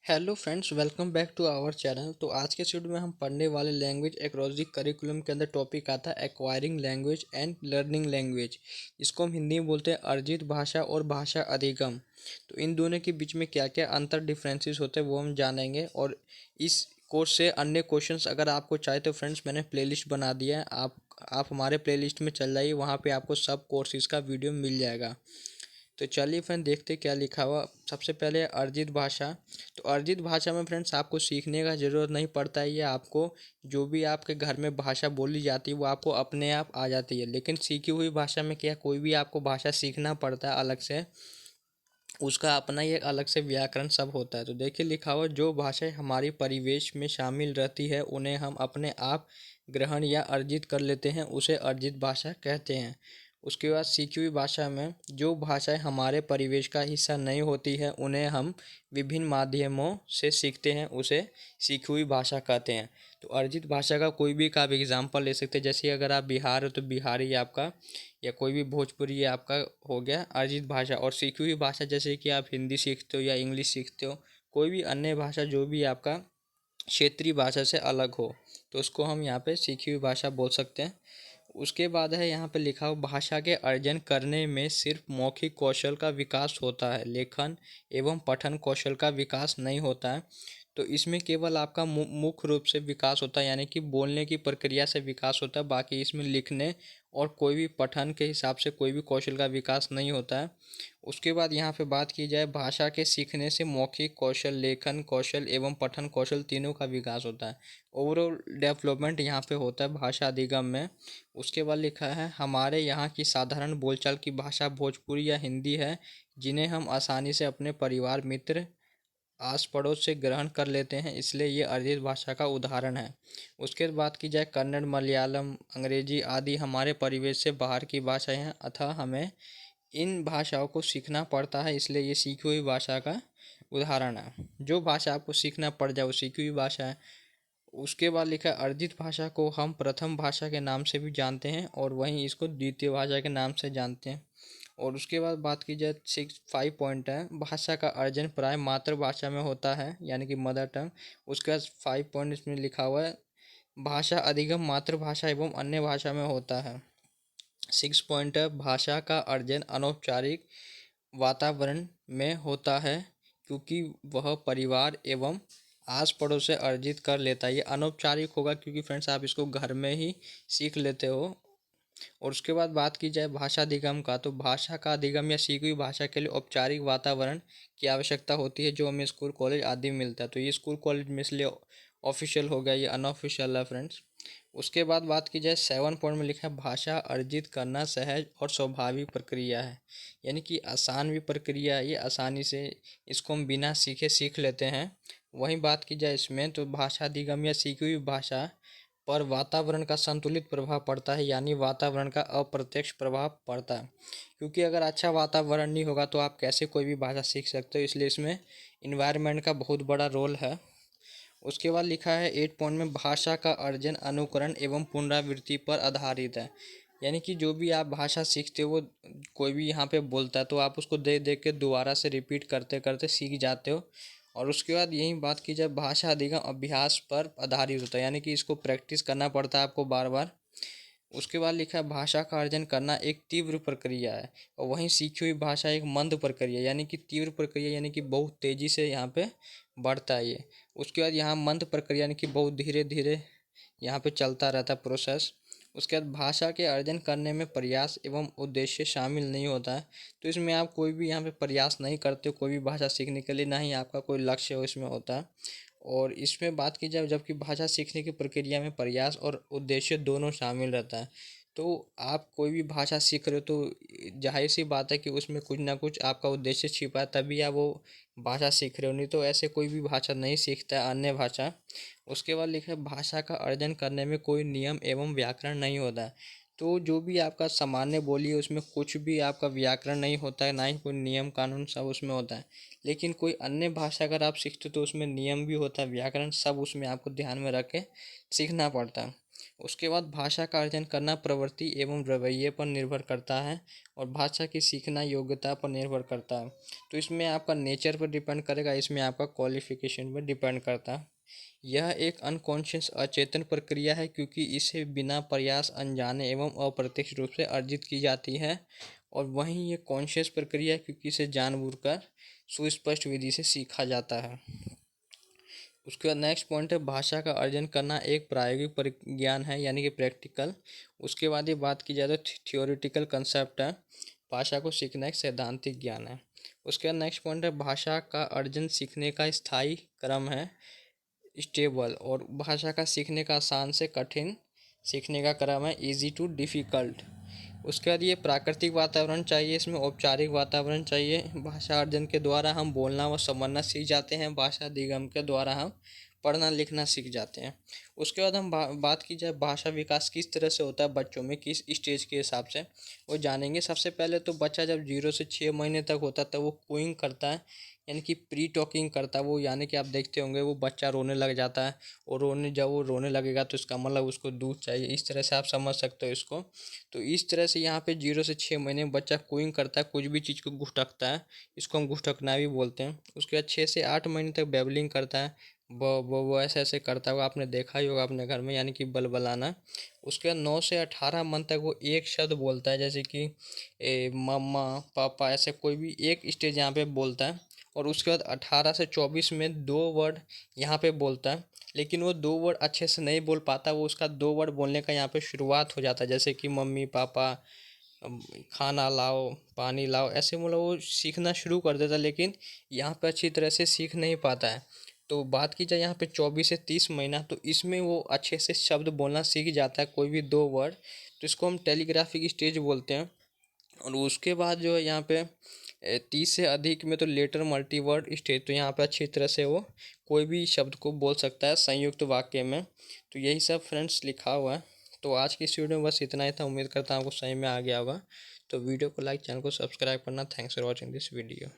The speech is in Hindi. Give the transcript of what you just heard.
Hello friends, welcome back to our channel. तो आज के शेड्यूल में हम पढ़ने वाले लैंग्वेज एक्रोलॉजी करिकुलम के अंदर टॉपिक आता है acquiring language and learning language. इसको हम हिंदी में बोलते हैं अर्जित भाषा और भाषा अधिगम। तो इन दोनों के बीच में क्या क्या अंतर डिफरेंसेस होते हैं वो हम जानेंगे। और इस कोर्स से अन्य क्वेश्चंस अगर आपको चाहे तो फ्रेंड्स मैंने प्लेलिस्ट बना दिया है। आप हमारे प्लेलिस्ट में चल जाइए, वहाँ पे आपको सब कोर्सेज का वीडियो मिल जाएगा। तो चलिए फ्रेंड देखते क्या लिखा हुआ। सबसे पहले अर्जित भाषा। तो अर्जित भाषा में फ्रेंड्स आपको सीखने का ज़रूरत नहीं पड़ता है। ये आपको जो भी आपके घर में भाषा बोली जाती है वो आपको अपने आप आ जाती है। लेकिन सीखी हुई भाषा में क्या कोई भी आपको भाषा सीखना पड़ता है अलग से, उसका अपना ही एक अलग से व्याकरण सब होता है। तो देखिए लिखा हुआ, जो भाषाएं हमारी परिवेश में शामिल रहती है उन्हें हम अपने आप ग्रहण या अर्जित कर लेते हैं, उसे अर्जित भाषा कहते हैं। उसके बाद सीखी हुई भाषा में जो भाषाएं हमारे परिवेश का हिस्सा नहीं होती है उन्हें हम विभिन्न माध्यमों से सीखते हैं, उसे सीखी हुई भाषा कहते हैं। तो अर्जित भाषा का कोई भी आप एग्जाम्पल ले सकते हैं। जैसे अगर आप बिहार हो तो बिहारी आपका, या कोई भी भोजपुरी ये आपका हो गया अर्जित भाषा। और सीखी हुई भाषा जैसे कि आप हिंदी सीखते हो या इंग्लिश सीखते हो, कोई भी अन्य भाषा जो भी आपका क्षेत्रीय भाषा से अलग हो, तो उसको हम यहाँ पे सीखी हुई भाषा बोल सकते हैं। उसके बाद है यहाँ पे लिखा हुआ, भाषा के अर्जन करने में सिर्फ मौखिक कौशल का विकास होता है, लेखन एवं पठन कौशल का विकास नहीं होता है। तो इसमें केवल आपका मुख्य रूप से विकास होता है, यानी कि बोलने की प्रक्रिया से विकास होता है। बाकी इसमें लिखने और कोई भी पठन के हिसाब से कोई भी कौशल का विकास नहीं होता है। उसके बाद यहाँ पे बात की जाए, भाषा के सीखने से मौखिक कौशल, लेखन कौशल एवं पठन कौशल तीनों का विकास होता है। ओवरऑल डेवलपमेंट यहाँ पे होता है भाषा अधिगम में। उसके बाद लिखा है, हमारे यहाँ की साधारण बोलचाल की भाषा भोजपुरी या हिंदी है, जिन्हें हम आसानी से अपने परिवार, मित्र, आस पड़ोस से ग्रहण कर लेते हैं, इसलिए ये अर्जित भाषा का उदाहरण है। उसके बाद की जाए, कन्नड़, मलयालम, अंग्रेजी आदि हमारे परिवेश से बाहर की भाषाएं हैं, अतः हमें इन भाषाओं को सीखना पड़ता है, इसलिए ये सीखी हुई भाषा का उदाहरण है। जो भाषा आपको सीखना पड़ जाए वो सीखी हुई भाषा है। उसके बाद लिखा है, अर्जित भाषा को हम प्रथम भाषा के नाम से भी जानते हैं और वहीं इसको द्वितीय भाषा के नाम से जानते हैं। और उसके बाद बात की जाए, 5 पॉइंट है, भाषा का अर्जन प्राय मातृभाषा में होता है, यानी कि मदर टंग। उसके बाद 5 पॉइंट इसमें लिखा हुआ है, भाषा अधिगम मातृभाषा एवं अन्य भाषा में होता है। 6 पॉइंट है, भाषा का अर्जन अनौपचारिक वातावरण में होता है, क्योंकि वह परिवार एवं आस पड़ोस से अर्जित कर लेता है। ये अनौपचारिक होगा क्योंकि फ्रेंड्स आप इसको घर में ही सीख लेते हो। और उसके बाद बात की जाए भाषा अधिगम का, तो भाषा का अधिगम या सीखी हुई भाषा के लिए औपचारिक वातावरण की आवश्यकता होती है, जो हमें स्कूल कॉलेज आदि में मिलता है। तो ये स्कूल कॉलेज में इसलिए ऑफिशियल हो गया, ये अनऑफिशियल है फ्रेंड्स। उसके बाद बात की जाए, 7 पॉइंट में लिखा है, भाषा अर्जित करना सहज और स्वाभाविक प्रक्रिया है, यानी कि आसान भी प्रक्रिया है, ये आसानी से इसको हम बिना सीखे सीख लेते हैं। वहीं बात की जाए इसमें, तो भाषा अधिगम या सीखी हुई भाषा पर वातावरण का संतुलित प्रभाव पड़ता है, यानी वातावरण का अप्रत्यक्ष प्रभाव पड़ता है। क्योंकि अगर अच्छा वातावरण नहीं होगा तो आप कैसे कोई भी भाषा सीख सकते हो, इसलिए इसमें इन्वायरमेंट का बहुत बड़ा रोल है। उसके बाद लिखा है 8 पॉइंट में, भाषा का अर्जन अनुकरण एवं पुनरावृत्ति पर आधारित है, यानी कि जो भी आप भाषा सीखते हो वो कोई भी यहाँ पे बोलता है तो आप उसको देख देख के दोबारा से रिपीट करते करते सीख जाते हो। और उसके बाद यही बात की जाए, भाषा अधिगम अभ्यास पर आधारित होता है, यानी कि इसको प्रैक्टिस करना पड़ता है आपको बार बार। उसके बाद लिखा है, भाषा का अर्जन करना एक तीव्र प्रक्रिया है, और वहीं सीखी हुई भाषा एक मंद प्रक्रिया, यानी कि तीव्र प्रक्रिया यानी कि बहुत तेज़ी से यहाँ पे बढ़ता है ये। उसके बाद यहाँ मंद प्रक्रिया यानी कि बहुत धीरे धीरे यहाँ पे चलता रहता है प्रोसेस। उसके बाद भाषा के अर्जन करने में प्रयास एवं उद्देश्य शामिल नहीं होता है। तो इसमें आप कोई भी यहाँ पे प्रयास नहीं करते हो कोई भी भाषा सीखने के लिए, ना ही आपका कोई लक्ष्य हो इसमें होता है। और इसमें बात की जाए, जबकि भाषा सीखने की प्रक्रिया में प्रयास और उद्देश्य दोनों शामिल रहता है। तो आप कोई भी भाषा सीख रहे हो तो जाहिर सी बात है कि उसमें कुछ ना कुछ आपका उद्देश्य छिपा है, तभी आप वो भाषा सीख रहे हो, नहीं तो ऐसे कोई भी भाषा नहीं सीखता है अन्य भाषा। उसके बाद लिखा है, भाषा का अर्जन करने में कोई नियम एवं व्याकरण नहीं होता है। तो जो भी आपका सामान्य बोली है उसमें कुछ भी आपका व्याकरण नहीं होता है, ना ही कोई नियम कानून, सब उसमें होता है। लेकिन कोई अन्य भाषा अगर आप सीखते हो तो उसमें नियम भी होता है, व्याकरण, सब उसमें आपको ध्यान में रख के सीखना पड़ता है। उसके बाद भाषा का अर्जन करना प्रवृत्ति एवं रवैये पर निर्भर करता है और भाषा की सीखना योग्यता पर निर्भर करता है। तो इसमें आपका नेचर पर डिपेंड करेगा, इसमें आपका क्वालिफिकेशन पर डिपेंड करता है। यह एक अनकॉन्शियस अचेतन प्रक्रिया है क्योंकि इसे बिना प्रयास अनजाने एवं अप्रत्यक्ष रूप से अर्जित की जाती है, और वहीं ये कॉन्शियस प्रक्रिया है क्योंकि इसे जानबूझकर सुस्पष्ट विधि से सीखा जाता है। उसके बाद नेक्स्ट पॉइंट है भाषा का अर्जन करना एक प्रायोगिक परिज्ञान है, यानी कि प्रैक्टिकल। उसके बाद ये बात की जाए तो थियोरिटिकल कंसेप्ट है। भाषा को सीखना एक सैद्धांतिक ज्ञान है। उसके बाद नेक्स्ट पॉइंट है भाषा का अर्जन सीखने का स्थायी क्रम है, स्टेबल। और भाषा का सीखने का आसान से कठिन सीखने का क्रम है, इजी टू डिफ़िकल्ट। उसके बाद ये प्राकृतिक वातावरण चाहिए, इसमें औपचारिक वातावरण चाहिए। भाषा अर्जन के द्वारा हम बोलना व समझना सीख जाते हैं, भाषा अधिगम के द्वारा हम पढ़ना लिखना सीख जाते हैं। उसके बाद हम बात की जाए भाषा विकास किस तरह से होता है बच्चों में, किस स्टेज के हिसाब से, वो जानेंगे। सबसे पहले तो बच्चा जब 0 से 6 महीने तक होता है तब वो कूइंग करता है, यानी कि प्री टॉकिंग करता है वो, यानी कि आप देखते होंगे वो बच्चा रोने लग जाता है, और जब वो रोने लगेगा तो इसका मतलब उसको दूध चाहिए, इस तरह से आप समझ सकते हो इसको। तो इस तरह से यहाँ पे 0 से 6 महीने में बच्चा कूइंग करता है, कुछ भी चीज़ को घुटकता है, इसको हम घुटकना भी बोलते हैं। उसके बाद 6 से 8 महीने तक बेबलिंग करता है, वो ऐसे ऐसे करता हुआ आपने देखा ही होगा अपने घर में, यानी कि बलबलाना। उसके बाद 9 से 18 मंथ तक वो एक शब्द बोलता है, जैसे कि मम्मा पापा, ऐसे कोई भी एक स्टेज यहाँ पे बोलता है। और उसके बाद 18 से 24 में 2 वर्ड यहाँ पे बोलता है, लेकिन वो 2 वर्ड अच्छे से नहीं बोल पाता, वो उसका 2 वर्ड बोलने का यहाँ पे शुरुआत हो जाता है, जैसे कि मम्मी पापा, खाना लाओ, पानी लाओ, ऐसे मतलब वो सीखना शुरू कर देता है, लेकिन यहाँ पे अच्छी तरह से सीख नहीं पाता है। तो बात की जाए यहाँ पे 24 से 30 महीना, तो इसमें वो अच्छे से शब्द बोलना सीख जाता है, कोई भी 2 वर्ड, तो इसको हम टेलीग्राफिक स्टेज बोलते हैं। और उसके बाद जो है यहाँ पे 30 से अधिक में तो लेटर मल्टी वर्ड स्टेज, तो यहाँ पे अच्छी तरह से वो कोई भी शब्द को बोल सकता है संयुक्त वाक्य में। तो यही सब फ्रेंड्स लिखा हुआ है। तो आज की इस वीडियो में बस इतना ही था, उम्मीद करता हूँ आपको सही में आ गया होगा। तो वीडियो को लाइक, चैनल को सब्सक्राइब करना। Thanks for watching this video.